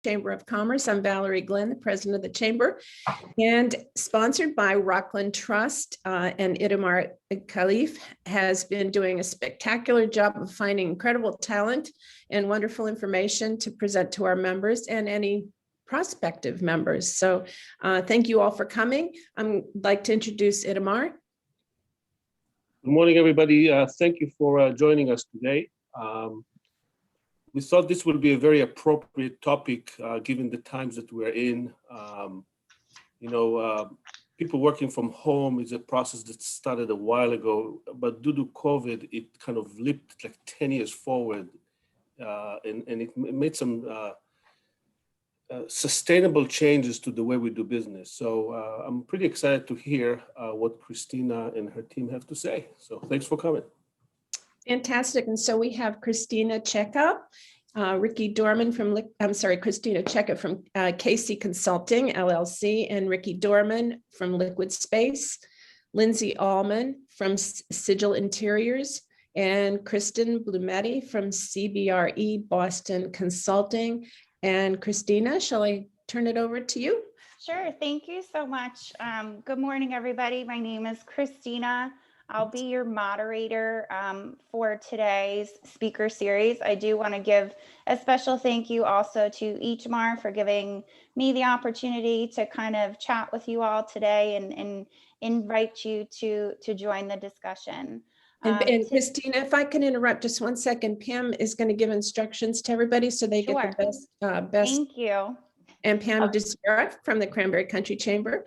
Chamber of Commerce. I'm Valerie Glenn, the president of the chamber, and sponsored by Rockland Trust, and Itamar Khalif has been doing a spectacular job of finding incredible talent and wonderful information to present to our members and any prospective members. So thank you all for coming. I'd like to introduce Itamar. Good morning, everybody. Thank you for joining us today. We thought this would be a very appropriate topic given the times that we're in. People working from home is a process that started a while ago, but due to COVID, it kind of leaped like 10 years forward, and it made some sustainable changes to the way we do business. So I'm pretty excited to hear what Christina and her team have to say. So thanks for coming. Fantastic. And so we have Christina Cheka, Ricky Dorman from, Christina Cheka from KC Consulting, LLC, and Ricky Dorman from Liquid Space, Lindsay Allman from Sigil Interiors, and Kristen Blumetti from CBRE Boston Consulting. And Christina, shall I turn it over to you? Sure. Thank you so much. Good morning, everybody. My name is Christina. I'll be your moderator for today's speaker series. I do want to give a special thank you also to Itamar for giving me the opportunity to kind of chat with you all today and invite you to join the discussion. And Christina, if I can interrupt just 1 second, Pam is going to give instructions to everybody so they Sure. get the best. Thank you. And Pam Desera from the Cranberry Country Chamber.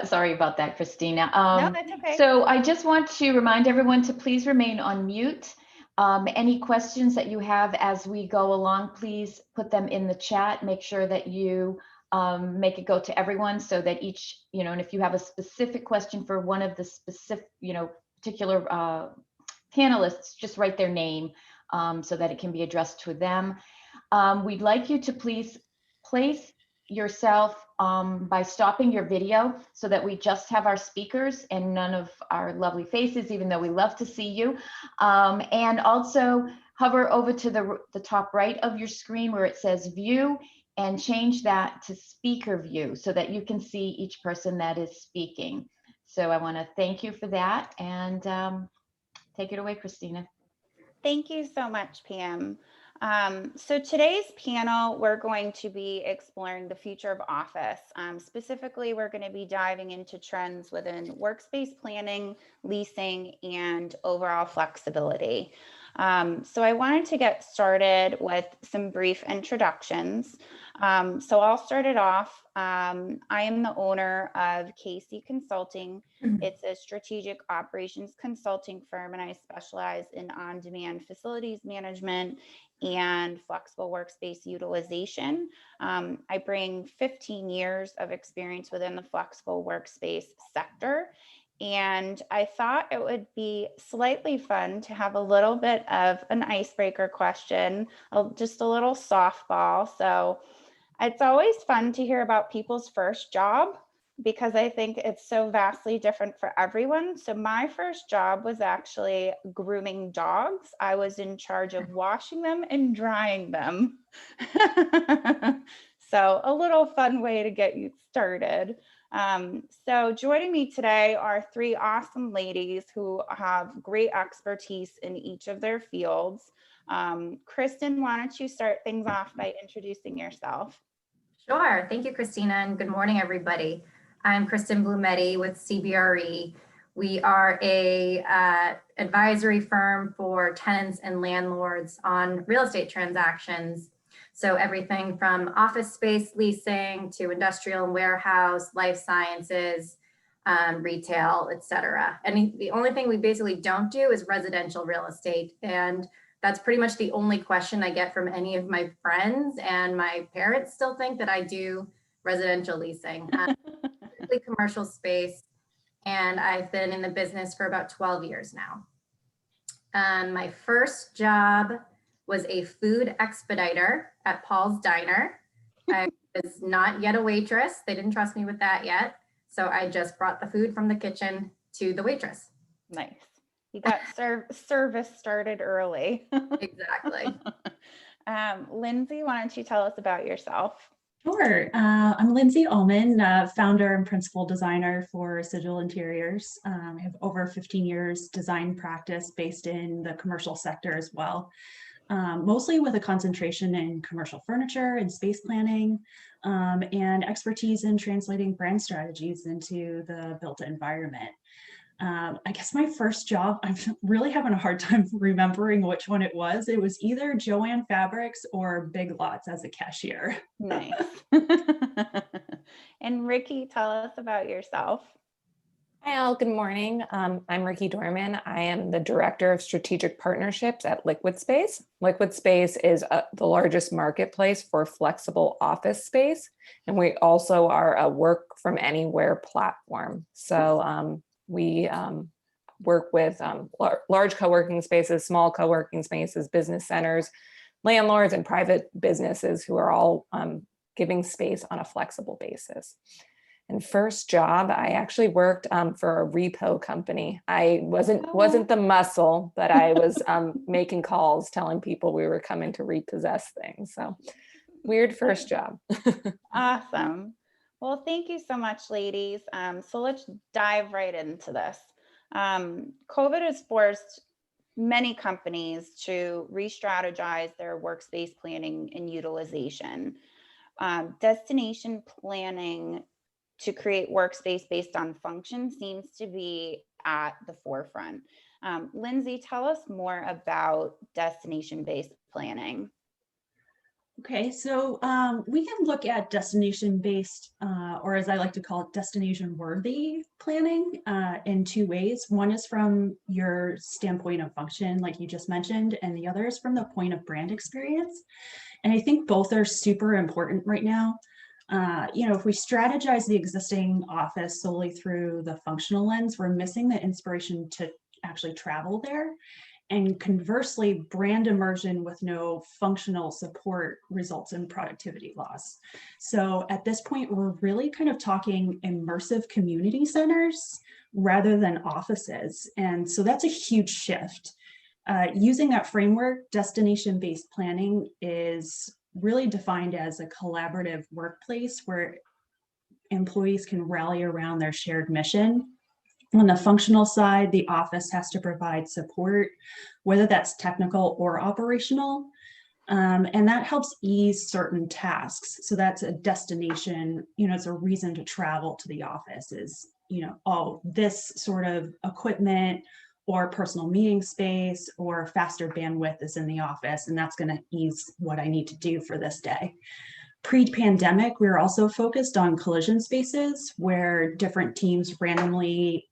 Sorry about that, Christina. No, that's okay. So I just want to remind everyone to please remain on mute. Any questions that you have as we go along, please put them in the chat. Make sure that you make it go to everyone so that each, and if you have a specific question for one of the specific, particular panelists, just write their name so that it can be addressed to them. We'd like you to please place yourself by stopping your video so that we just have our speakers and none of our lovely faces, even though we love to see you. And also hover over to the top right of your screen where it says view and change that to speaker view so that you can see each person that is speaking. So I want to thank you for that and take it away, Christina. Thank you so much, Pam. So today's panel, we're going to be exploring the future of office. Specifically, we're going to be diving into trends within workspace planning, leasing, and overall flexibility. So I wanted to get started with some brief introductions. So I'll start it off. I am the owner of KC Consulting. It's a strategic operations consulting firm, and I specialize in on-demand facilities management and flexible workspace utilization. I bring 15 years of experience within the flexible workspace sector. And I thought it would be slightly fun to have a little bit of an icebreaker question, just a little softball. So it's always fun to hear about people's first job because I think it's so vastly different for everyone. So my first job was actually grooming dogs. I was in charge of washing them and drying them. So a little fun way to get you started. So joining me today are three awesome ladies who have great expertise in each of their fields. Kristen, why don't you start things off by introducing yourself? Sure. Thank you, Christina, and good morning, everybody. I'm Kristen Blumetti with CBRE. We are a advisory firm for tenants and landlords on real estate transactions. So everything from office space leasing to industrial and warehouse, life sciences, retail, et cetera. And the only thing we basically don't do is residential real estate. And that's pretty much the only question I get from any of my friends, and my parents still think that I do residential leasing, commercial space. And I've been in the business for about 12 years now. My first job was a food expediter at Paul's Diner. I was not yet a waitress. They didn't trust me with that yet. So I just brought the food from the kitchen to the waitress. Nice. You got service started early. Exactly. Lindsay, why don't you tell us about yourself? Sure. I'm Lindsay Ullman, founder and principal designer for Sigil Interiors. I have over 15 years design practice based in the commercial sector as well, mostly with a concentration in commercial furniture and space planning, and expertise in translating brand strategies into the built environment. I guess my first job, I'm really having a hard time remembering which one it was. It was either Joann Fabrics or Big Lots as a cashier. Nice. And Ricky, tell us about yourself. Hi, all. Good morning. I'm Ricky Dorman. I am the Director of Strategic Partnerships at Liquid Space. Liquid Space is the largest marketplace for flexible office space, and we also are a work from anywhere platform. So we work with large co-working spaces, small co-working spaces, business centers, landlords, and private businesses who are all giving space on a flexible basis. And first job, I actually worked for a repo company. I wasn't the muscle, but I was making calls telling people we were coming to repossess things. So weird first job. Awesome. Well, thank you so much, ladies. So let's dive right into this. COVID has forced many companies to re-strategize their workspace planning and utilization. Destination planning to create workspace based on function seems to be at the forefront. Lindsay, tell us more about destination-based planning. Okay, so we can look at destination-based, or as I like to call it, destination-worthy planning in two ways. One is from your standpoint of function, like you just mentioned, and the other is from the point of brand experience. And I think both are super important right now. If we strategize the existing office solely through the functional lens, we're missing the inspiration to actually travel there. And conversely, brand immersion with no functional support results in productivity loss. So at this point, we're really kind of talking immersive community centers rather than offices. And so that's a huge shift. Using that framework, destination-based planning is really defined as a collaborative workplace where employees can rally around their shared mission. On the functional side, the office has to provide support, whether that's technical or operational, and that helps ease certain tasks. So that's a destination, it's a reason to travel to the office is, oh, this sort of equipment or personal meeting space or faster bandwidth is in the office, and that's going to ease what I need to do for this day. Pre-pandemic, we were also focused on collision spaces where different teams randomly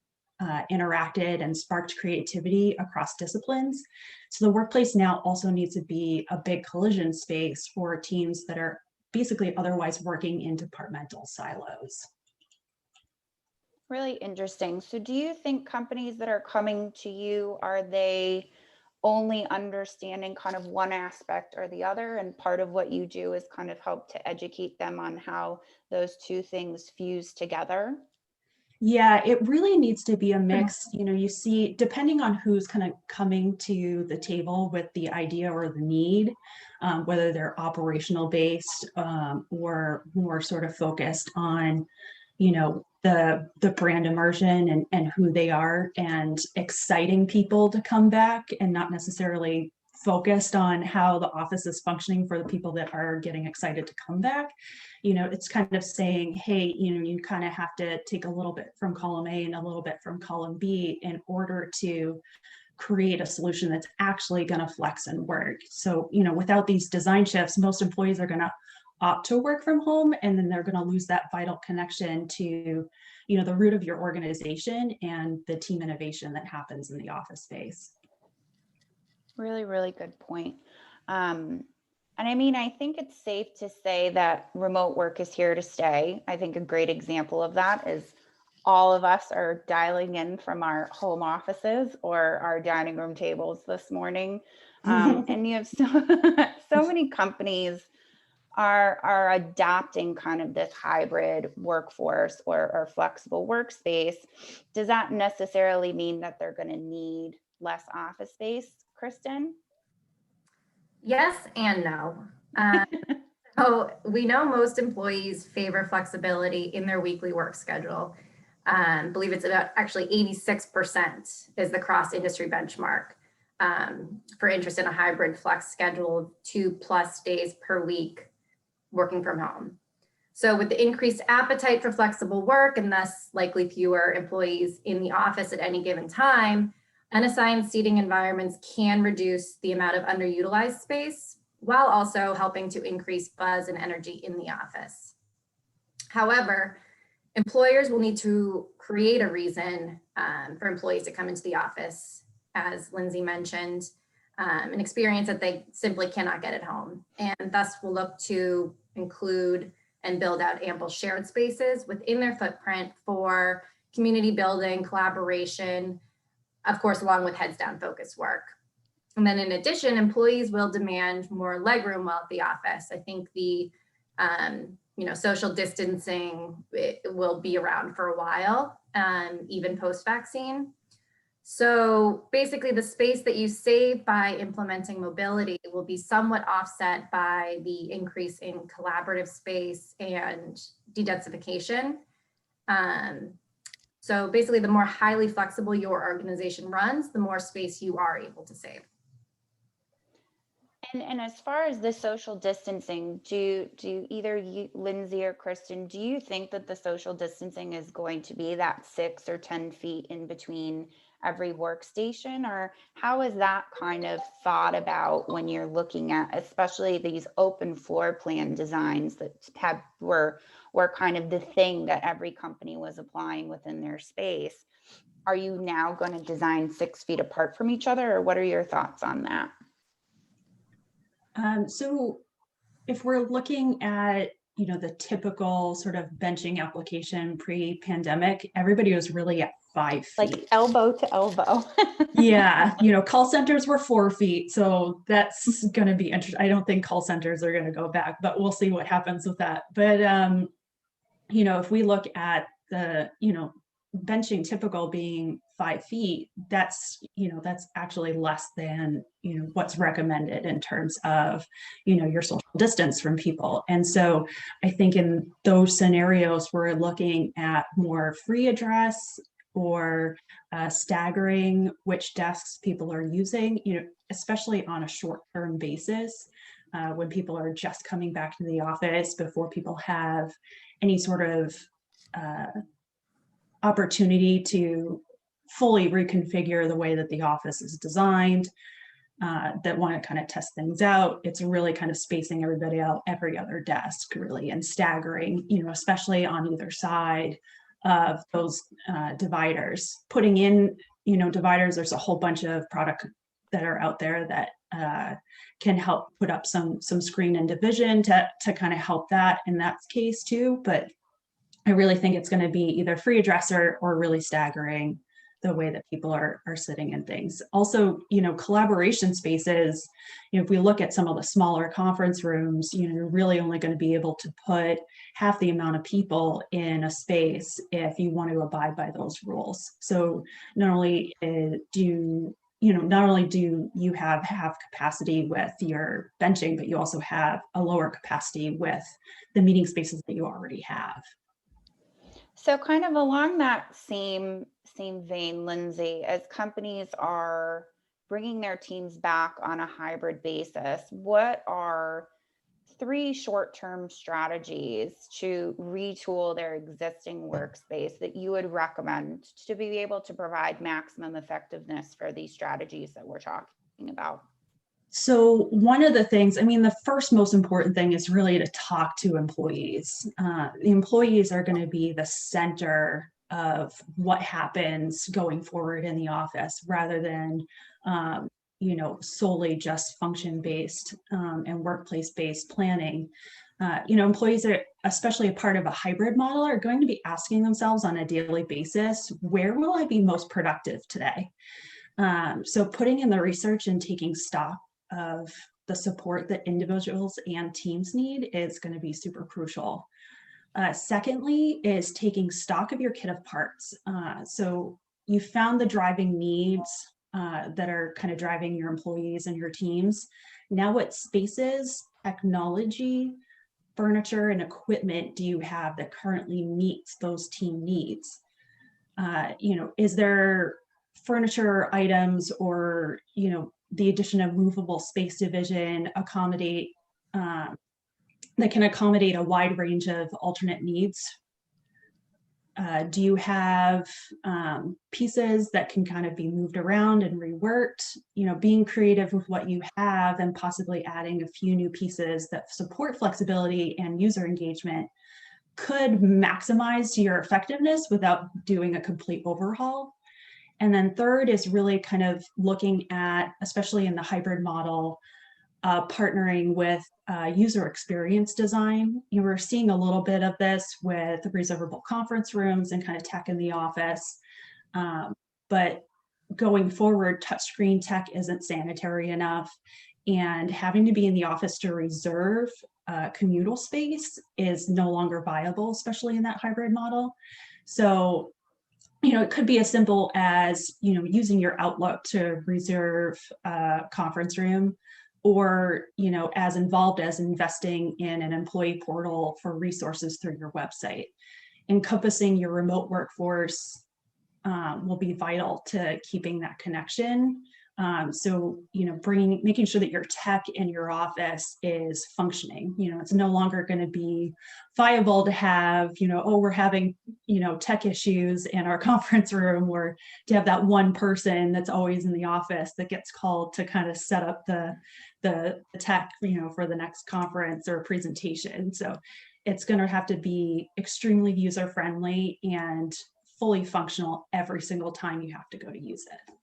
interacted and sparked creativity across disciplines. So the workplace now also needs to be a big collision space for teams that are basically otherwise working in departmental silos. Really interesting. So do you think companies that are coming to you, are they only understanding kind of one aspect or the other, and part of what you do is kind of help to educate them on how those two things fuse together? Yeah, it really needs to be a mix. You see, depending on who's kind of coming to the table with the idea or the need, whether they're operational based or more sort of focused on, the brand immersion and who they are and exciting people to come back and not necessarily focused on how the office is functioning for the people that are getting excited to come back. It's kind of saying, hey, you kind of have to take a little bit from column A and a little bit from column B in order to create a solution that's actually going to flex and work. So, without these design shifts, most employees are going to opt to work from home, and then they're going to lose that vital connection to, the root of your organization and the team innovation that happens in the office space. Really, really good point. And I mean, I think it's safe to say that remote work is here to stay. I think a great example of that is all of us are dialing in from our home offices or our dining room tables this morning. And you have so many companies are adopting kind of this hybrid workforce or flexible workspace. Does that necessarily mean that they're going to need less office space, Kristen? Yes and no. So we know most employees favor flexibility in their weekly work schedule. Believe it's about actually 86% is the cross-industry benchmark for interest in a hybrid flex schedule of 2+ days per week working from home. So with the increased appetite for flexible work and thus likely fewer employees in the office at any given time, unassigned seating environments can reduce the amount of underutilized space while also helping to increase buzz and energy in the office. However, employers will need to create a reason for employees to come into the office, as Lindsay mentioned, an experience that they simply cannot get at home. And thus will look to include and build out ample shared spaces within their footprint for community building, collaboration, of course, along with heads down focused work. And then in addition, employees will demand more legroom while at the office. I think the social distancing will be around for a while, even post-vaccine. So basically the space that you save by implementing mobility will be somewhat offset by the increase in collaborative space and dedensification. So basically the more highly flexible your organization runs, the more space you are able to save. And as far as the social distancing, do either you, Lindsay or Kristen, do you think that the social distancing is going to be that 6 or 10 feet in between every workstation, or how is that kind of thought about when you're looking at especially these open floor plan designs that were kind of the thing that every company was applying within their space? Are you now going to design 6 feet apart from each other, or what are your thoughts on that? So if we're looking at, the typical sort of benching application pre-pandemic, everybody was really at 5 feet. Like elbow to elbow. Yeah, call centers were 4 feet. So that's going to be interesting. I don't think call centers are going to go back, but we'll see what happens with that. But, if we look at the, benching typical being 5 feet, that's actually less than, what's recommended in terms of, your social distance from people. And so I think in those scenarios, we're looking at more free address or staggering which desks people are using, especially on a short-term basis, when people are just coming back to the office before people have any sort of opportunity to fully reconfigure the way that the office is designed, that want to kind of test things out. It's really kind of spacing everybody out every other desk really, and staggering, especially on either side of those dividers. Putting in, dividers, there's a whole bunch of product that are out there that can help put up some screen and division to kind of help that in that case too. But I really think it's going to be either free address or really staggering the way that people are sitting in things. Also, collaboration spaces, if we look at some of the smaller conference rooms, you're really only going to be able to put half the amount of people in a space if you want to abide by those rules. So not only do you have capacity with your benching, but you also have a lower capacity with the meeting spaces that you already have. So kind of along that same vein, Lindsay, as companies are bringing their teams back on a hybrid basis, what are 3 short-term strategies to retool their existing workspace that you would recommend to be able to provide maximum effectiveness for these strategies that we're talking about? So one of the things, the first most important thing is really to talk to employees. The employees are going to be the center of what happens going forward in the office, rather than, solely just function-based and workplace-based planning. Employees are, especially a part of a hybrid model, are going to be asking themselves on a daily basis, where will I be most productive today? So putting in the research and taking stock of the support that individuals and teams need is going to be super crucial. Secondly is taking stock of your kit of parts. So you found the driving needs that are kind of driving your employees and your teams. Now what spaces, technology, furniture, and equipment do you have that currently meets those team needs? Is there furniture items or, the addition of movable space division that can accommodate a wide range of alternate needs? Do you have pieces that can kind of be moved around and reworked? Being creative with what you have and possibly adding a few new pieces that support flexibility and user engagement could maximize your effectiveness without doing a complete overhaul. And then third is really kind of looking at, especially in the hybrid model, partnering with user experience design. We're seeing a little bit of this with reservable conference rooms and kind of tech in the office. But going forward, touchscreen tech isn't sanitary enough. And having to be in the office to reserve communal space is no longer viable, especially in that hybrid model. So, it could be as simple as, using your Outlook to reserve a conference room, or, as involved as investing in an employee portal for resources through your website. Encompassing your remote workforce will be vital to keeping that connection. So, making sure that your tech in your office is functioning. It's no longer going to be viable to have, we're having, tech issues in our conference room, or to have that one person that's always in the office that gets called to kind of set up the tech, for the next conference or presentation. So it's going to have to be extremely user friendly and fully functional every single time you have to go to use it.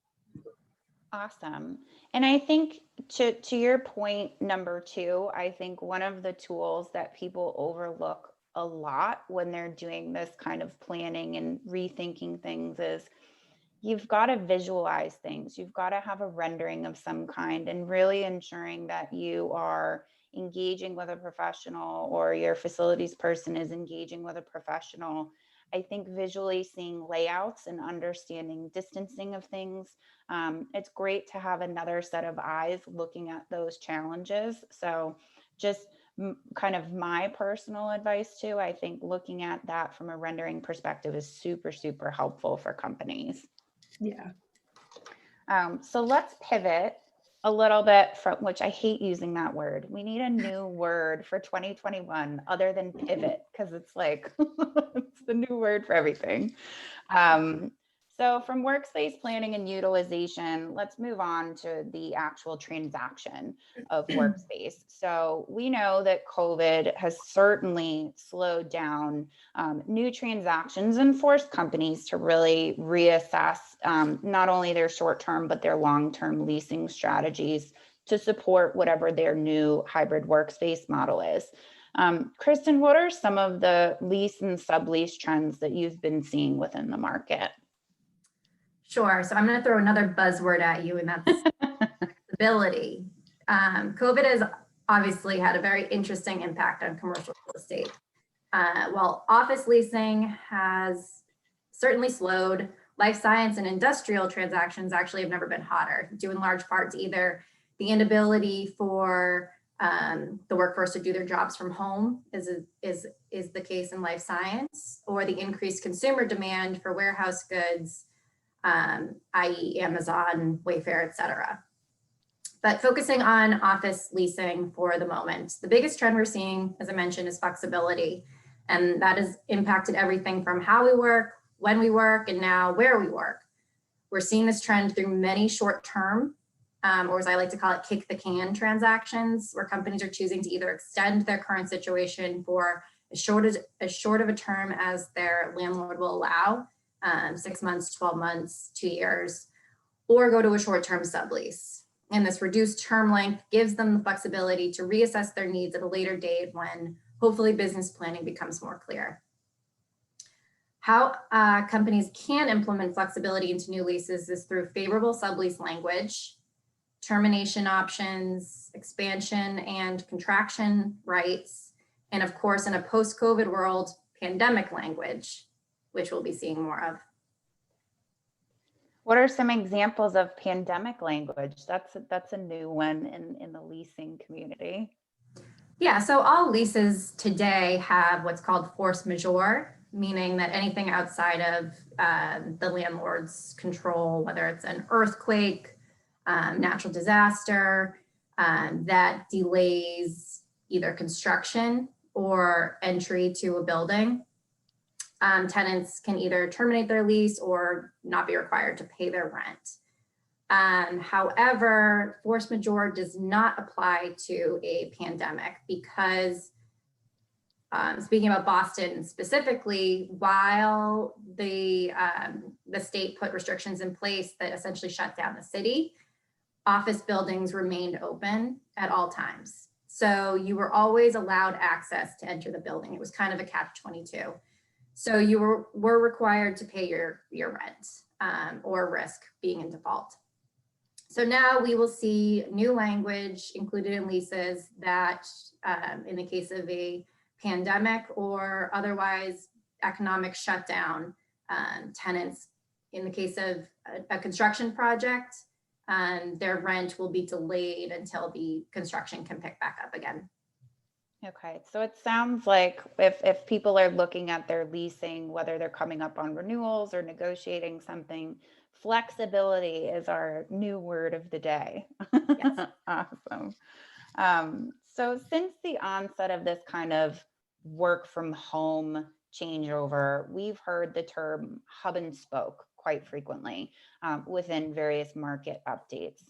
Awesome. And I think to your point, number two, I think one of the tools that people overlook a lot when they're doing this kind of planning and rethinking things is you've got to visualize things. You've got to have a rendering of some kind, and really ensuring that you are engaging with a professional, or your facilities person is engaging with a professional. I think visually seeing layouts and understanding distancing of things, it's great to have another set of eyes looking at those challenges. So just kind of my personal advice too, I think looking at that from a rendering perspective is super, super helpful for companies. Yeah. So let's pivot a little bit from, which I hate using that word. We need a new word for 2021 other than pivot, because it's like, it's the new word for everything. So from workspace planning and utilization, let's move on to the actual transaction of workspace. So we know that COVID has certainly slowed down new transactions and forced companies to really reassess not only their short-term, but their long-term leasing strategies to support whatever their new hybrid workspace model is. Kristen, what are some of the lease and sublease trends that you've been seeing within the market? Sure. So I'm going to throw another buzzword at you, and that's flexibility. COVID has obviously had a very interesting impact on commercial real estate. While office leasing has certainly slowed, life science and industrial transactions actually have never been hotter, due in large part to either the inability for the workforce to do their jobs from home, is the case in life science, or the increased consumer demand for warehouse goods, i.e. Amazon, Wayfair, et cetera. But focusing on office leasing for the moment, the biggest trend we're seeing, as I mentioned, is flexibility. And that has impacted everything from how we work, when we work, and now where we work. We're seeing this trend through many short-term, or as I like to call it, kick the can transactions, where companies are choosing to either extend their current situation for as short of a term as their landlord will allow, 6 months, 12 months, 2 years, or go to a short-term sublease. And this reduced term length gives them the flexibility to reassess their needs at a later date when hopefully business planning becomes more clear. How companies can implement flexibility into new leases is through favorable sublease language, termination options, expansion and contraction rights, and of course, in a post-COVID world, pandemic language, which we'll be seeing more of. What are some examples of pandemic language? That's a new one in the leasing community. Yeah, so all leases today have what's called force majeure, meaning that anything outside of the landlord's control, whether it's an earthquake, natural disaster, that delays either construction or entry to a building, tenants can either terminate their lease or not be required to pay their rent. However, force majeure does not apply to a pandemic because, speaking about Boston specifically, while the state put restrictions in place that essentially shut down the city, office buildings remained open at all times. So you were always allowed access to enter the building. It was kind of a catch-22. So you were required to pay your rent or risk being in default. So now we will see new language included in leases that in the case of a pandemic or otherwise economic shutdown, tenants, in the case of a construction project, their rent will be delayed until the construction can pick back up again. Okay, so it sounds like if people are looking at their leasing, whether they're coming up on renewals or negotiating something, flexibility is our new word of the day. Yes. Awesome. So since the onset of this kind of work from home changeover, we've heard the term hub and spoke quite frequently within various market updates.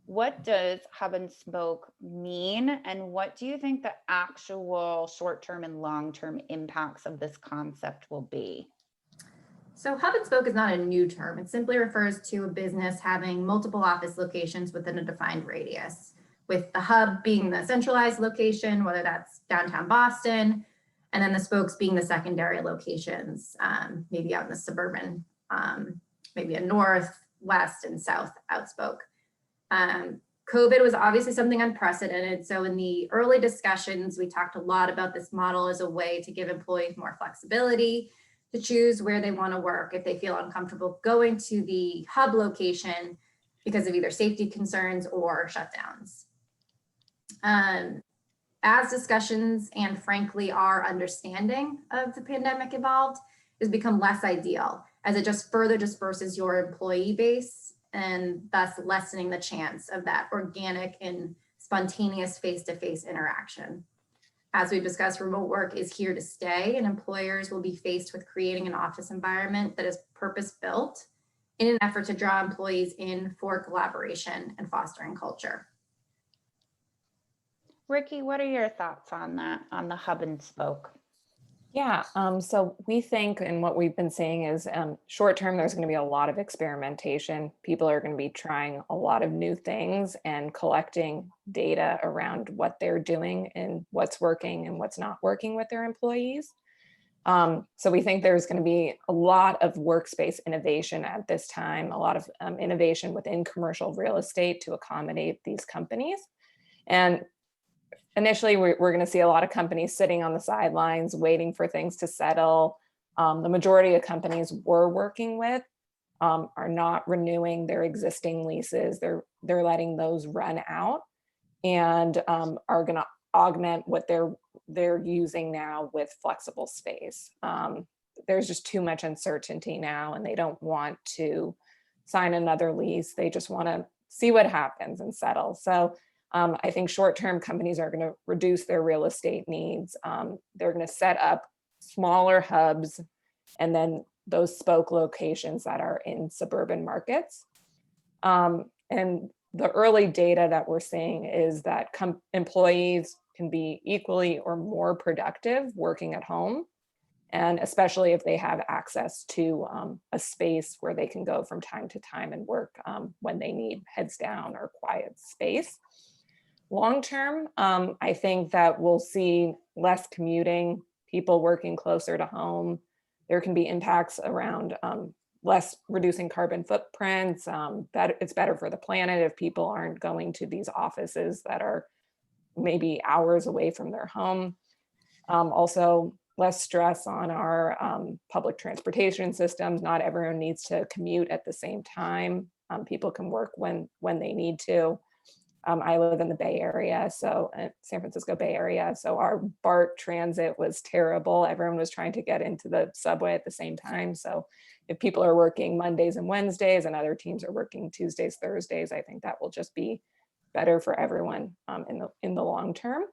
What does hub and spoke mean? And what do you think the actual short-term and long-term impacts of this concept will be? So hub and spoke is not a new term. It simply refers to a business having multiple office locations within a defined radius, with the hub being the centralized location, whether that's downtown Boston, and then the spokes being the secondary locations, maybe out in the suburban, maybe a north, west, and south outspoke. COVID was obviously something unprecedented. So in the early discussions, we talked a lot about this model as a way to give employees more flexibility to choose where they want to work if they feel uncomfortable going to the hub location because of either safety concerns or shutdowns. As discussions and frankly our understanding of the pandemic evolved, has become less ideal as it just further disperses your employee base and thus lessening the chance of that organic and spontaneous face-to-face interaction. As we've discussed, remote work is here to stay, and employers will be faced with creating an office environment that is purpose-built in an effort to draw employees in for collaboration and fostering culture. Ricky, what are your thoughts on that, on the hub and spoke? Yeah, so we think, and what we've been saying is short term, there's going to be a lot of experimentation. People are going to be trying a lot of new things and collecting data around what they're doing and what's working and what's not working with their employees. So we think there's going to be a lot of workspace innovation at this time, a lot of innovation within commercial real estate to accommodate these companies. And initially, we're going to see a lot of companies sitting on the sidelines, waiting for things to settle. The majority of companies we're working with are not renewing their existing leases. They're letting those run out and are going to augment what they're using now with flexible space. There's just too much uncertainty now, and they don't want to sign another lease. They just want to see what happens and settle. So I think short-term companies are going to reduce their real estate needs. They're going to set up smaller hubs and then those spoke locations that are in suburban markets. And the early data that we're seeing is that employees can be equally or more productive working at home, and especially if they have access to a space where they can go from time to time and work when they need heads down or quiet space. Long term, I think that we'll see less commuting, people working closer to home. There can be impacts around less reducing carbon footprints. It's better for the planet if people aren't going to these offices that are maybe hours away from their home. Also, less stress on our public transportation systems. Not everyone needs to commute at the same time. People can work when they need to. I live in the Bay Area, so San Francisco Bay Area. So our BART transit was terrible. Everyone was trying to get into the subway at the same time. So if people are working Mondays and Wednesdays and other teams are working Tuesdays, Thursdays, I think that will just be better for everyone in the long term.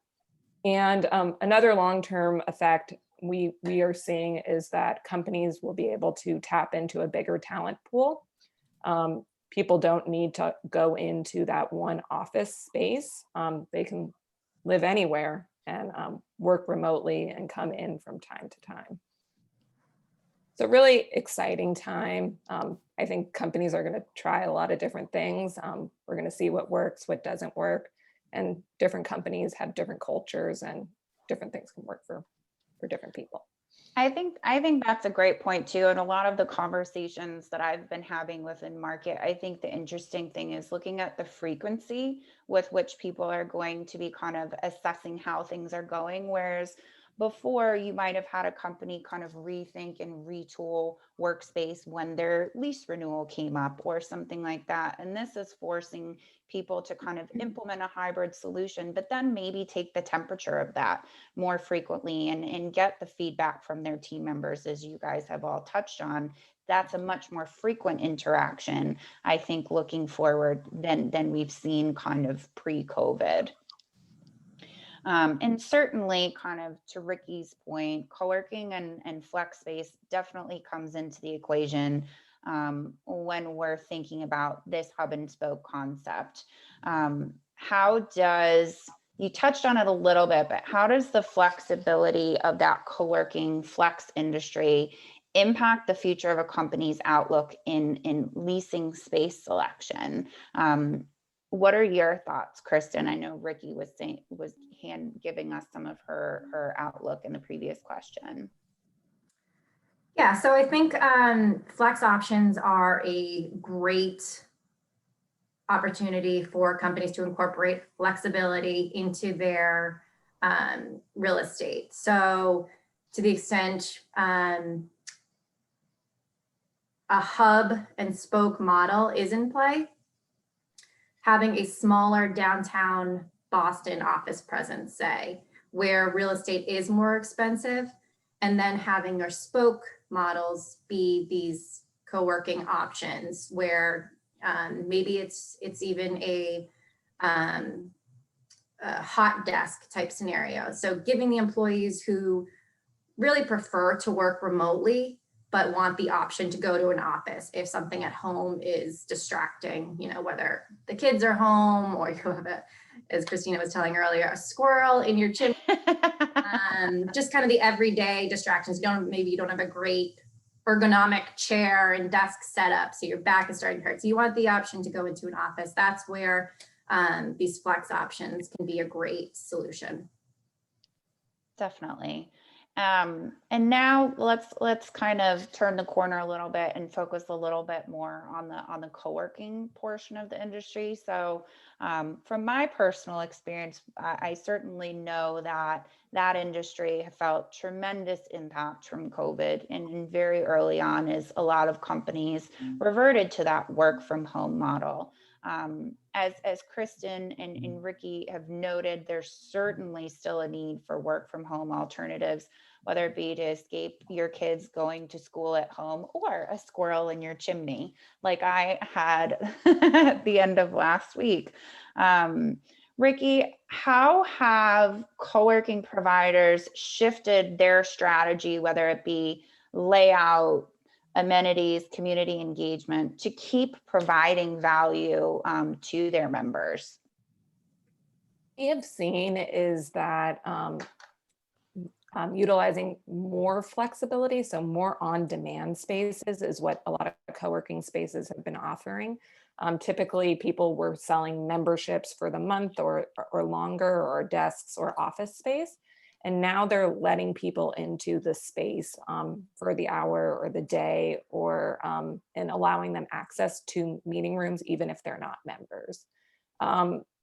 And another long-term effect we are seeing is that companies will be able to tap into a bigger talent pool. People don't need to go into that one office space. They can live anywhere and work remotely and come in from time to time. So really exciting time. I think companies are going to try a lot of different things. We're going to see what works, what doesn't work, and different companies have different cultures and different things can work for different people. I think that's a great point too. And a lot of the conversations that I've been having within market, I think the interesting thing is looking at the frequency with which people are going to be kind of assessing how things are going. Whereas before, you might have had a company kind of rethink and retool workspace when their lease renewal came up or something like that. And this is forcing people to kind of implement a hybrid solution, but then maybe take the temperature of that more frequently and get the feedback from their team members, as you guys have all touched on. That's a much more frequent interaction, I think, looking forward than we've seen kind of pre-COVID. And certainly, kind of to Ricky's point, co-working and flex space definitely comes into the equation when we're thinking about this hub and spoke concept. How does, you touched on it a little bit, but how does the flexibility of that co-working flex industry impact the future of a company's outlook in leasing space selection? What are your thoughts, Kristen? I know Ricky was giving us some of her outlook in the previous question. Yeah, so I think flex options are a great opportunity for companies to incorporate flexibility into their real estate. So to the extent a hub and spoke model is in play, having a smaller downtown Boston office presence, say, where real estate is more expensive, and then having their spoke models be these co-working options where maybe it's even a hot desk type scenario. So giving the employees who really prefer to work remotely but want the option to go to an office if something at home is distracting, you know, whether the kids are home or you have as Christina was telling earlier, a squirrel in your chimney, just kind of the everyday distractions. Maybe you don't have a great ergonomic chair and desk setup, so your back is starting to hurt. So you want the option to go into an office. That's where these flex options can be a great solution. Definitely. And now let's kind of turn the corner a little bit and focus a little bit more on the co-working portion of the industry. So from my personal experience, I certainly know that industry felt tremendous impact from COVID, and very early on as a lot of companies reverted to that work from home model. As Kristen and Ricky have noted, there's certainly still a need for work from home alternatives, whether it be to escape your kids going to school at home or a squirrel in your chimney, like I had at the end of last week. Ricky, how have co-working providers shifted their strategy, whether it be layout, amenities, community engagement, to keep providing value to their members? We have seen is that utilizing more flexibility, so more on-demand spaces is what a lot of co-working spaces have been offering. Typically, people were selling memberships for the month or longer, or desks or office space. And now they're letting people into the space for the hour or the day, or and allowing them access to meeting rooms, even if they're not members.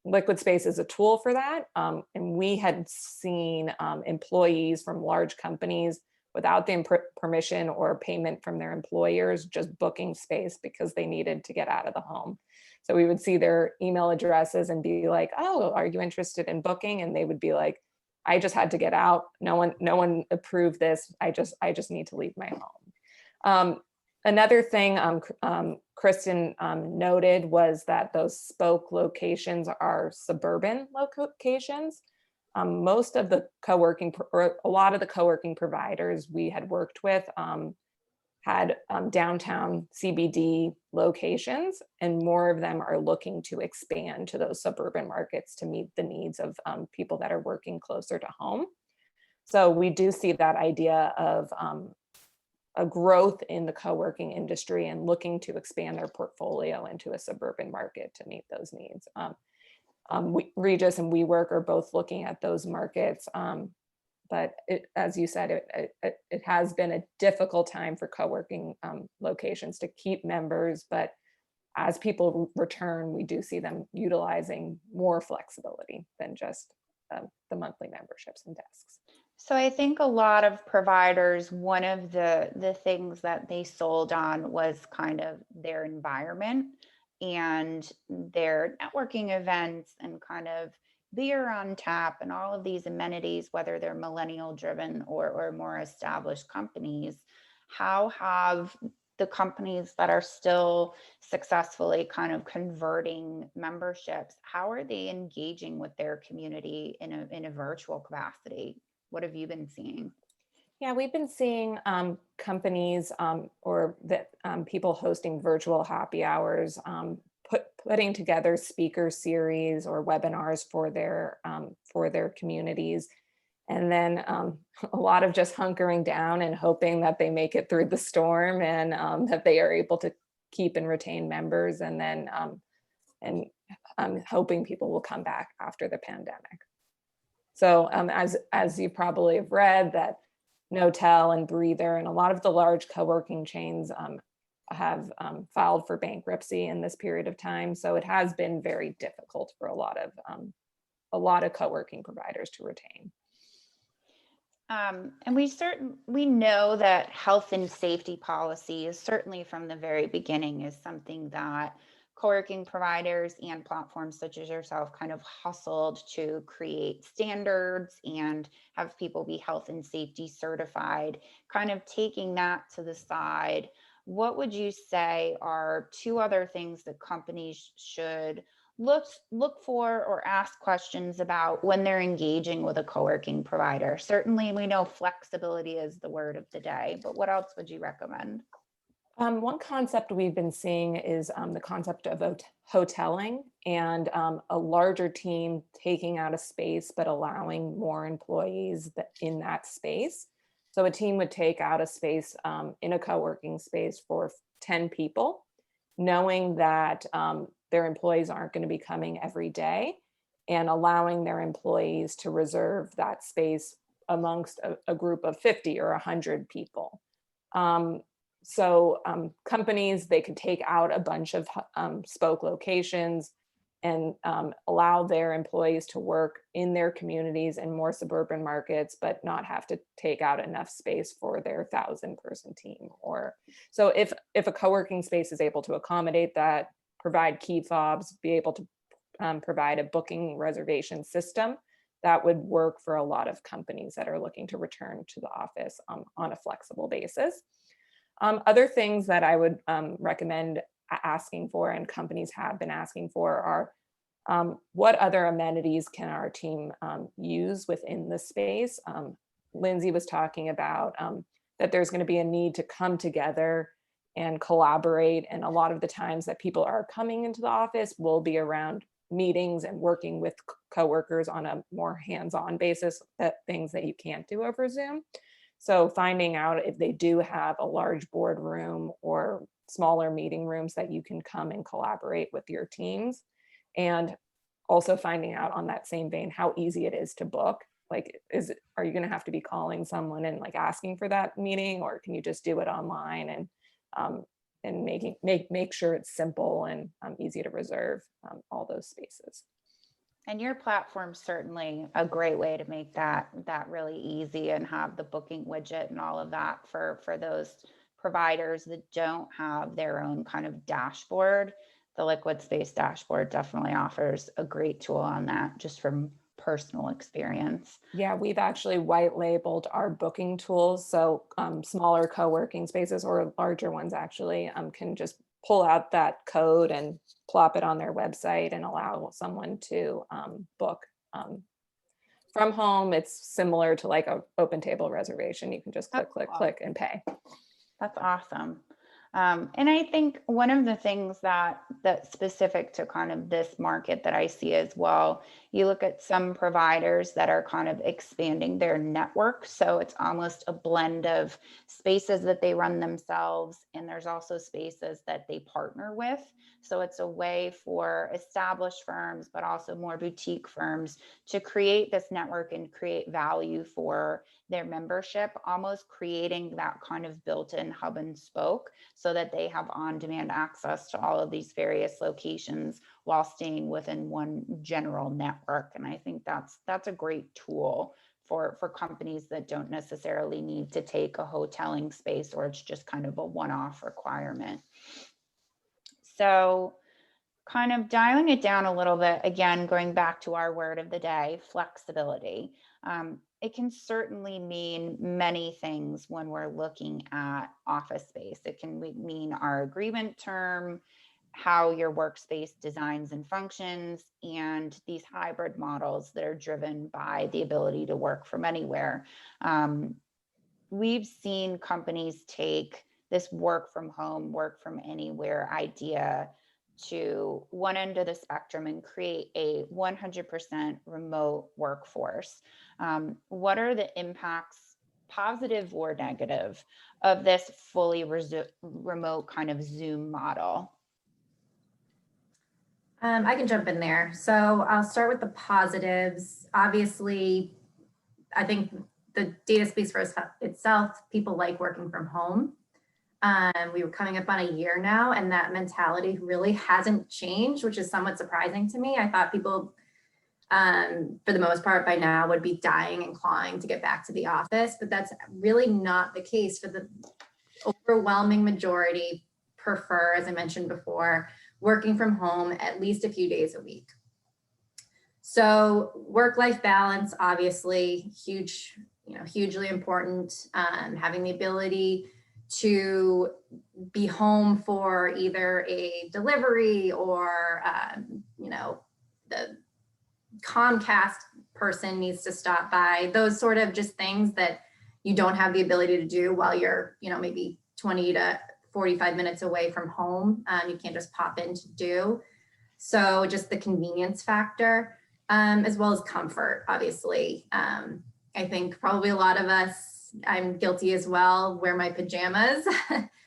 Liquid Space is a tool for that. And we had seen employees from large companies without the permission or payment from their employers just booking space because they needed to get out of the home. So we would see their email addresses and be like, oh, are you interested in booking? And they would be like, I just had to get out. No one approved this. I just need to leave my home. Another thing Kristen noted was that those spoke locations are suburban locations. Most of the co-working, or a lot of the co-working providers we had worked with had downtown CBD locations, and more of them are looking to expand to those suburban markets to meet the needs of people that are working closer to home. So we do see that idea of a growth in the co-working industry and looking to expand their portfolio into a suburban market to meet those needs. Regis and WeWork are both looking at those markets, but as you said, it has been a difficult time for co-working locations to keep members, but as people return, we do see them utilizing more flexibility than just the monthly memberships and desks. So I think a lot of providers, one of the things that they sold on was kind of their environment and their networking events and kind of beer on tap and all of these amenities, whether they're millennial driven or more established companies. How have the companies that are still successfully kind of converting memberships, how are they engaging with their community in a virtual capacity? What have you been seeing? Yeah, we've been seeing companies or that people hosting virtual happy hours, putting together speaker series or webinars for their communities, and then a lot of just hunkering down and hoping that they make it through the storm and that they are able to keep and retain members, and then hoping people will come back after the pandemic. So as you probably have read, that Notel and Breather and a lot of the large co-working chains have filed for bankruptcy in this period of time. So it has been very difficult for a lot of co-working providers to retain. And we know that health and safety policy is certainly from the very beginning is something that co-working providers and platforms such as yourself kind of hustled to create standards and have people be health and safety certified. Kind of taking that to the side, what would you say are two other things that companies should look for or ask questions about when they're engaging with a co-working provider? Certainly we know flexibility is the word of the day, but what else would you recommend? One concept we've been seeing is the concept of hoteling and a larger team taking out a space, but allowing more employees in that space. So a team would take out a space in a co-working space for 10 people, knowing that their employees aren't going to be coming every day, and allowing their employees to reserve that space amongst a group of 50 or 100 people. So companies, they could take out a bunch of spoke locations and allow their employees to work in their communities in more suburban markets, but not have to take out enough space for their 1,000-person team. Or so if a co-working space is able to accommodate that, provide key fobs, be able to provide a booking reservation system, that would work for a lot of companies that are looking to return to the office on a flexible basis. Other things that I would recommend asking for, and companies have been asking for, are what other amenities can our team use within the space? Lindsay was talking about that there's going to be a need to come together and collaborate. And a lot of the times that people are coming into the office will be around meetings and working with coworkers on a more hands-on basis, things that you can't do over Zoom. So finding out if they do have a large boardroom or smaller meeting rooms that you can come and collaborate with your teams. And also finding out on that same vein, how easy it is to book. Like, are you gonna have to be calling someone and like asking for that meeting, or can you just do it online and make sure it's simple and easy to reserve all those spaces. And your platform's certainly a great way to make that really easy and have the booking widget and all of that for those providers that don't have their own kind of dashboard. The Liquid Space dashboard definitely offers a great tool on that, just from personal experience. Yeah, we've actually white labeled our booking tools. So smaller co-working spaces or larger ones actually can just pull out that code and plop it on their website and allow someone to book from home. It's similar to like an open table reservation. You can just click, click, click and pay. That's awesome. And I think one of the things that's specific to kind of this market that I see as well, you look at some providers that are kind of expanding their network. So it's almost a blend of spaces that they run themselves, and there's also spaces that they partner with. So it's a way for established firms, but also more boutique firms to create this network and create value for their membership, almost creating that kind of built-in hub and spoke so that they have on-demand access to all of these various locations while staying within one general network. And I think that's a great tool for companies that don't necessarily need to take a hoteling space, or it's just kind of a one-off requirement. So kind of dialing it down a little bit, again, going back to our word of the day, flexibility. It can certainly mean many things when we're looking at office space. It can mean our agreement term, how your workspace designs and functions, and these hybrid models that are driven by the ability to work from anywhere. We've seen companies take this work from home, work from anywhere idea to one end of the spectrum and create a 100% remote workforce. What are the impacts, positive or negative, of this fully remote kind of Zoom model? I can jump in there. So I'll start with the positives. Obviously, I think the data speaks for itself. People like working from home. We were coming up on a year now, and that mentality really hasn't changed, which is somewhat surprising to me. I thought people, for the most part by now, would be dying and clawing to get back to the office, but that's really not the case. For the overwhelming majority prefer, as I mentioned before, working from home at least a few days a week. So work-life balance, obviously, hugely important. Having the ability to be home for either a delivery or, the Comcast person needs to stop by, those sort of just things that you don't have the ability to do while you're, maybe 20 to 45 minutes away from home. You can't just pop in to do. So just the convenience factor, as well as comfort, obviously. I think probably a lot of us, I'm guilty as well, wear my pajamas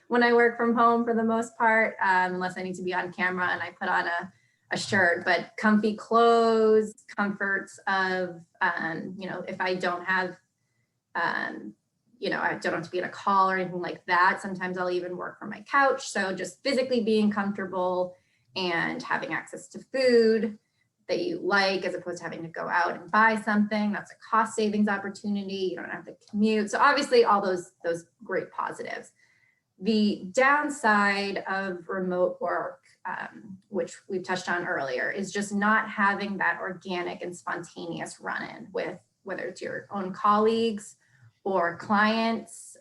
when I work from home for the most part, unless I need to be on camera and I put on a shirt. But comfy clothes, comforts of, if I don't have, I don't have to be in a call or anything like that. Sometimes I'll even work from my couch. So just physically being comfortable and having access to food that you like, as opposed to having to go out and buy something. That's a cost savings opportunity. You don't have to commute. So obviously all those great positives. The downside of remote work, which we've touched on earlier, is just not having that organic and spontaneous run-in with whether it's your own colleagues or clients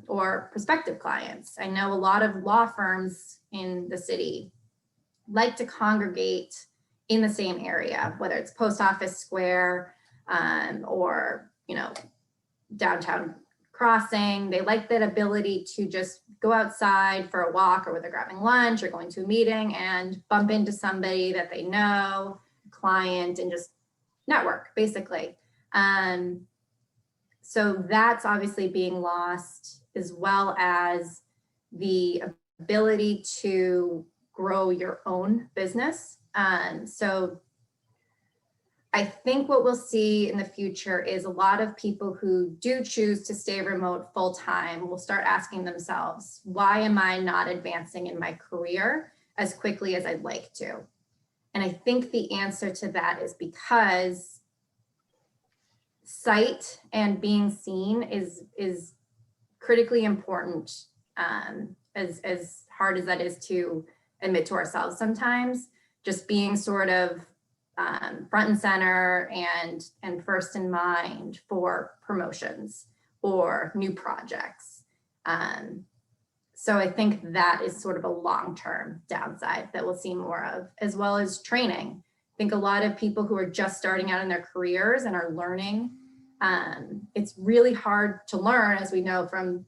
or prospective clients. I know a lot of law firms in the city like to congregate in the same area, whether it's Post Office Square or, downtown Crossing. They like that ability to just go outside for a walk, or whether they're grabbing lunch or going to a meeting and bump into somebody that they know, client, and just network, basically. So that's obviously being lost, as well as the ability to grow your own business. So I think what we'll see in the future is a lot of people who do choose to stay remote full time will start asking themselves, why am I not advancing in my career as quickly as I'd like to? And I think the answer to that is because sight and being seen is critically important, as hard as that is to admit to ourselves sometimes. Just being sort of front and center and first in mind for promotions or new projects. So I think that is sort of a long-term downside that we'll see more of, as well as training. I think a lot of people who are just starting out in their careers and are learning, it's really hard to learn, as we know from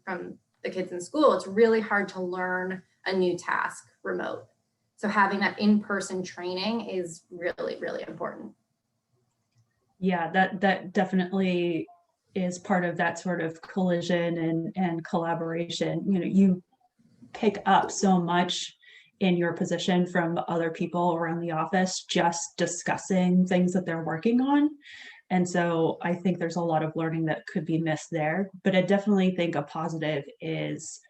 the kids in school, it's really hard to learn a new task remote. So having that in-person training is really, really important. Yeah, that definitely is part of that sort of collision and collaboration. You know, you pick up so much in your position from other people around the office just discussing things that they're working on. And so I think there's a lot of learning that could be missed there. But I definitely think a positive is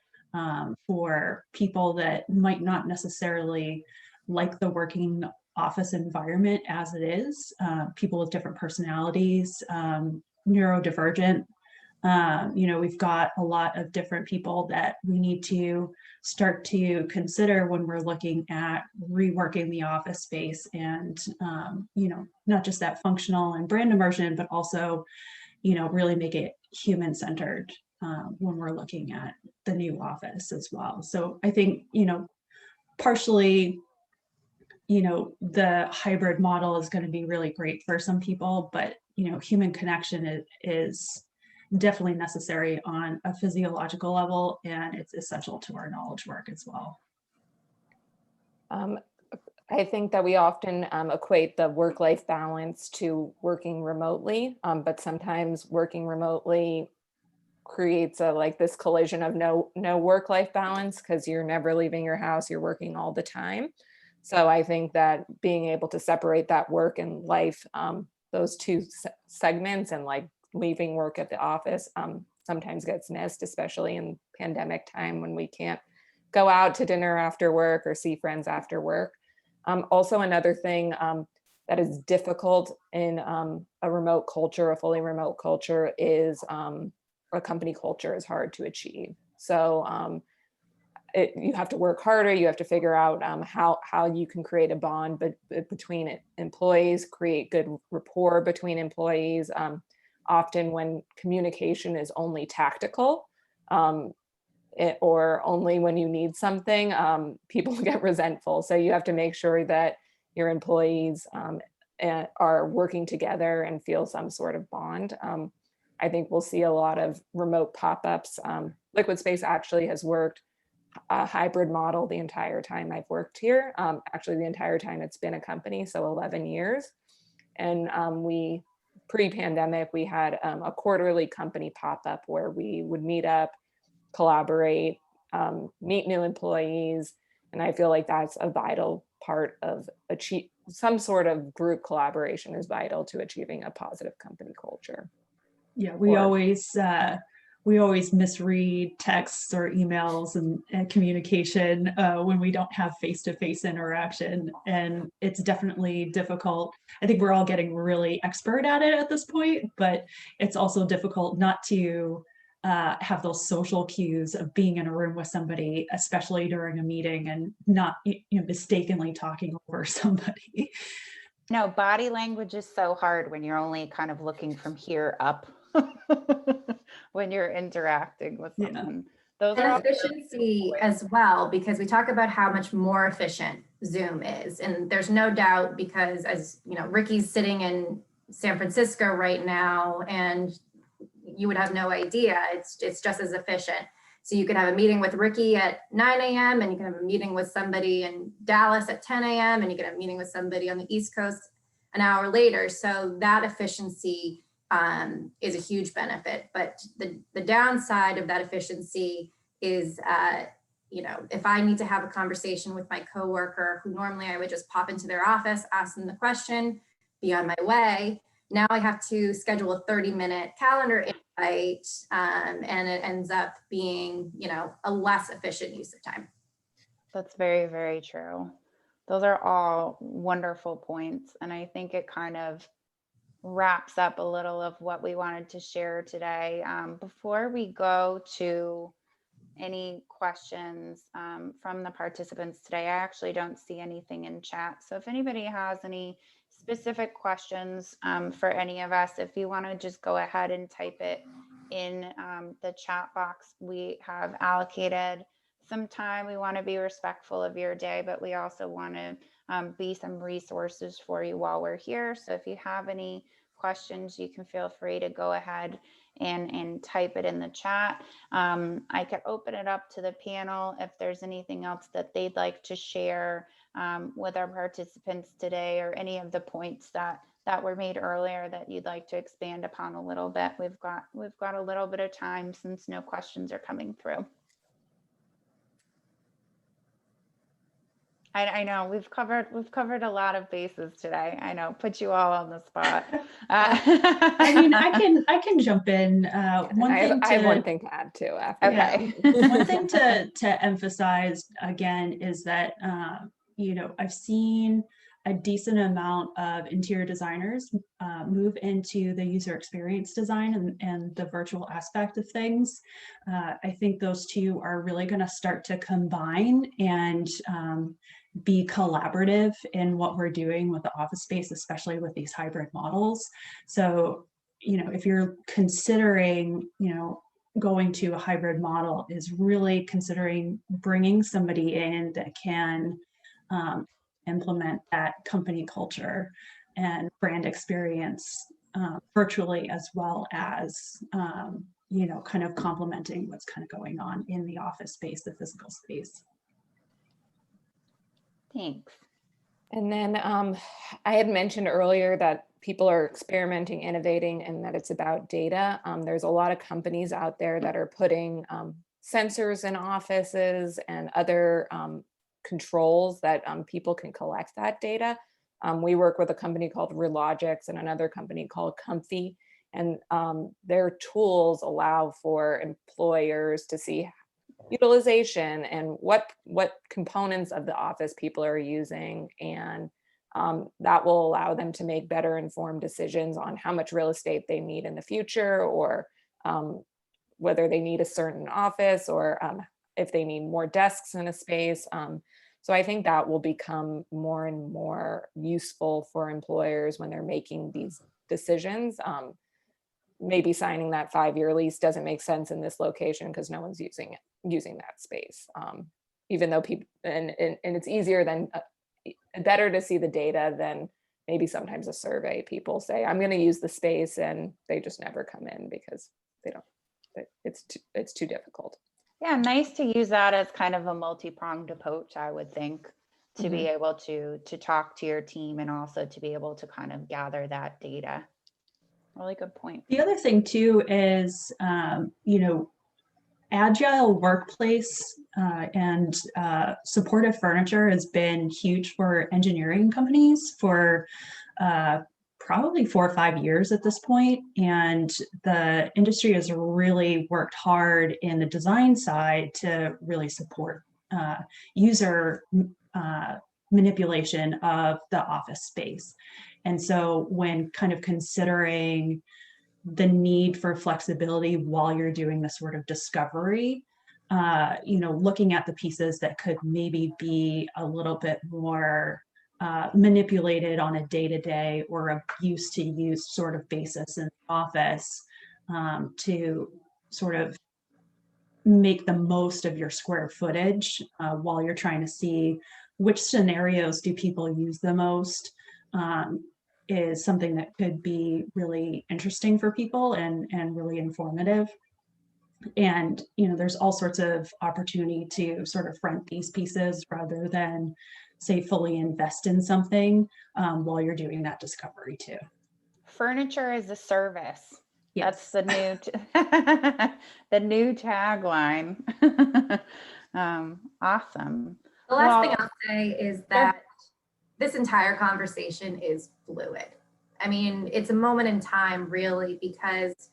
for people that might not necessarily like the working office environment as it is, people with different personalities, neurodivergent. You know, we've got a lot of different people that we need to start to consider when we're looking at reworking the office space and, you know, not just that functional and brand immersion, but also, you know, really make it human-centered when we're looking at the new office as well. So I think, you know, partially, you know, the hybrid model is going to be really great for some people, but, you know, human connection is definitely necessary on a physiological level, and it's essential to our knowledge work as well. I think that we often equate the work-life balance to working remotely, but sometimes working remotely creates this collision of no work-life balance because you're never leaving your house, you're working all the time. So I think that being able to separate that work and life, those two segments, and leaving work at the office sometimes gets missed, especially in pandemic time when we can't go out to dinner after work or see friends after work. Also, another thing that is difficult in a remote culture, a fully remote culture, is a company culture is hard to achieve. So you have to work harder. You have to figure out how you can create a bond between employees, create good rapport between employees. Often when communication is only tactical or only when you need something, people get resentful. So you have to make sure that your employees are working together and feel some sort of bond. I think we'll see a lot of remote pop-ups. Liquid Space actually has worked a hybrid model the entire time I've worked here. Actually, the entire time it's been a company, so 11 years. And pre-pandemic, we had a quarterly company pop-up where we would meet up, collaborate, meet new employees. And I feel like that's a vital part of some sort of group collaboration is vital to achieving a positive company culture. Yeah, we always misread texts or emails and communication when we don't have face-to-face interaction, and it's definitely difficult. I think we're all getting really expert at it at this point, but it's also difficult not to have those social cues of being in a room with somebody, especially during a meeting, and not mistakenly talking over somebody. No, body language is so hard when you're only kind of looking from here up when you're interacting with someone. Those are efficiency as well, because we talk about how much more efficient Zoom is. And there's no doubt, because as you know, Ricky's sitting in San Francisco right now, and you would have no idea. It's just as efficient. So you could have a meeting with Ricky at 9 a.m. and you can have a meeting with somebody in Dallas at 10 a.m. and you can have a meeting with somebody on the East Coast an hour later. So that efficiency is a huge benefit. But the downside of that efficiency is, if I need to have a conversation with my coworker, who normally I would just pop into their office, ask them the question, be on my way. Now I have to schedule a 30-minute calendar invite, and it ends up being, a less efficient use of time. That's very, very true. those are all wonderful points. And I think it kind of wraps up a little of what we wanted to share today. Before we go to any questions from the participants today, I actually don't see anything in chat. So if anybody has any specific questions for any of us, if you want to just go ahead and type it in the chat box. We have allocated some time. We want to be respectful of your day, but we also want to be some resources for you while we're here. So if you have any questions, you can feel free to go ahead and type it in the chat. I could open it up to the panel if there's anything else that they'd like to share with our participants today, or any of the points that were made earlier that you'd like to expand upon a little bit. We've got a little bit of time since no questions are coming through. I know we've covered a lot of bases today. I know, put you all on the spot. I mean, I can jump in. I have one thing to add too. After Okay. One thing to emphasize again is that you know, I've seen a decent amount of interior designers move into the user experience design and the virtual aspect of things. I think those two are really going to start to combine and be collaborative in what we're doing with the office space, especially with these hybrid models. So, you know, if you're considering, you know, going to a hybrid model, is really considering bringing somebody in that can implement that company culture and brand experience virtually, as well as you know, kind of complementing what's kind of going on in the office space, the physical space. Thanks. And then I had mentioned earlier that people are experimenting, innovating, and that it's about data. There's a lot of companies out there that are putting sensors in offices and other controls that people can collect that data. We work with a company called Relogix and another company called Comfy, and their tools allow for employers to see utilization and what components of the office people are using, and that will allow them to make better informed decisions on how much real estate they need in the future, or whether they need a certain office, or if they need more desks in a space. So I think that will become more and more useful for employers when they're making these decisions. Maybe signing that 5-year lease doesn't make sense in this location because no one's using that space. Even though people, and it's easier than, better to see the data than maybe sometimes a survey. People say, I'm going to use the space, and they just never come in because they don't, it's too difficult. Yeah, nice to use that as kind of a multi-pronged approach, I would think, to be able to talk to your team and also to be able to kind of gather that data. Really good point. The other thing too is, you know, agile workplace and supportive furniture has been huge for engineering companies for probably 4 or 5 years at this point. And the industry has really worked hard in the design side to really support user manipulation of the office space. And so when kind of considering the need for flexibility while you're doing this sort of discovery, you know, looking at the pieces that could maybe be a little bit more manipulated on a day-to-day or a use sort of basis in the office, to sort of make the most of your square footage while you're trying to see which scenarios do people use the most, is something that could be really interesting for people and really informative. And, you know, there's all sorts of opportunity to sort of rent these pieces rather than, say, fully invest in something while you're doing that discovery too. Furniture as a service. Yes. That's the new tagline. Awesome. The last thing I'll say is that this entire conversation is fluid. I mean, it's a moment in time, really, because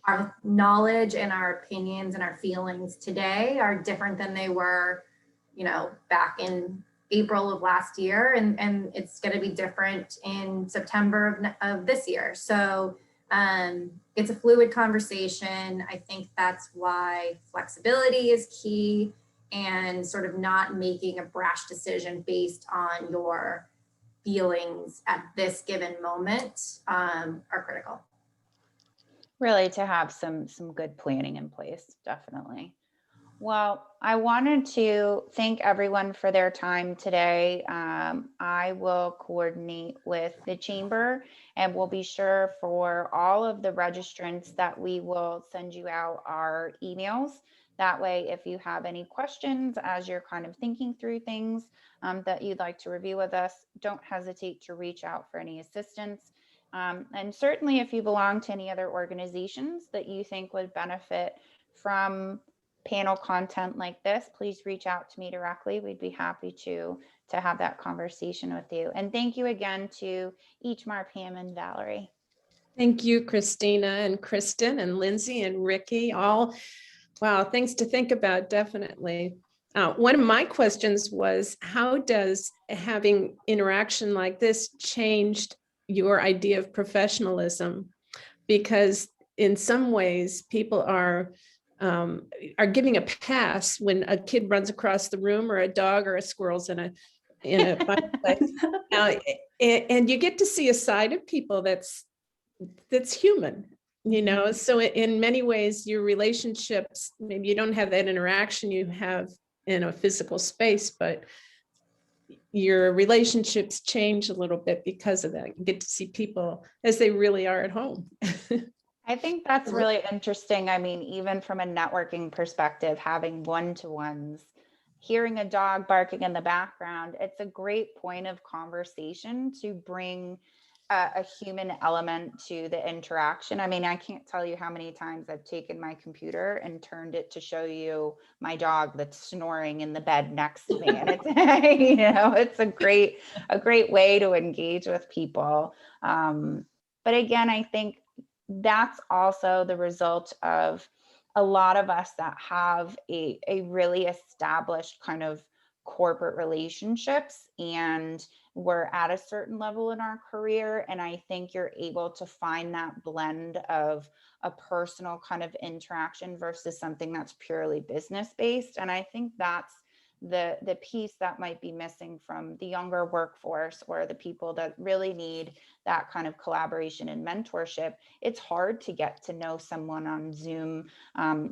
our knowledge and our opinions and our feelings today are different than they were, you know, back in April of last year, and it's going to be different in September of this year. So it's a fluid conversation. I think that's why flexibility is key, and sort of not making a brash decision based on your feelings at this given moment are critical. Really to have some good planning in place, definitely. Well, I wanted to thank everyone for their time today. I will coordinate with the chamber, and we'll be sure for all of the registrants that we will send you out our emails. That way, if you have any questions as you're kind of thinking through things that you'd like to review with us, don't hesitate to reach out for any assistance. And certainly if you belong to any other organizations that you think would benefit from panel content like this, please reach out to me directly. We'd be happy to have that conversation with you. And thank you again to Ichmar, Pam, and Valerie. Thank you, Christina and Kristen and Lindsay and Ricky. All, wow, things to think about, definitely. One of my questions was, how does having interaction like this changed your idea of professionalism? Because in some ways, people are giving a pass when a kid runs across the room, or a dog or a squirrel's in a fireplace. And you get to see a side of people that's human, you know. So in many ways, your relationships, maybe you don't have that interaction you have in a physical space, but your relationships change a little bit because of that. You get to see people as they really are at home. I think that's really interesting. I mean, even from a networking perspective, having one-to-ones, hearing a dog barking in the background, it's a great point of conversation to bring a human element to the interaction. I mean, I can't tell you how many times I've taken my computer and turned it to show you my dog that's snoring in the bed next to me. And it's, you know, it's a great way to engage with people. But again, I think that's also the result of a lot of us that have a really established kind of corporate relationships, and we're at a certain level in our career. And I think you're able to find that blend of a personal kind of interaction versus something that's purely business based. And I think that's the piece that might be missing from the younger workforce, or the people that really need that kind of collaboration and mentorship. It's hard to get to know someone on Zoom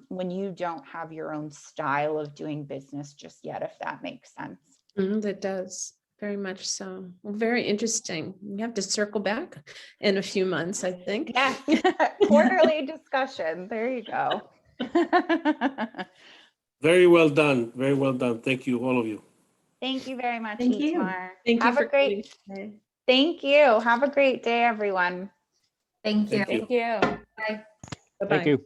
when you don't have your own style of doing business just yet, if that makes sense. That does, very much so. Well, very interesting. We have to circle back in a few months, I think. Yes, quarterly discussion. There you go. Very well done. Very well done. Thank you, all of you. Thank you very much, Thank you. Ichmar. Thank you Have for a great, coming today. thank you. Have a great day, everyone. Thank you. Thank you. Thank you. Bye. Bye-bye. Thank you.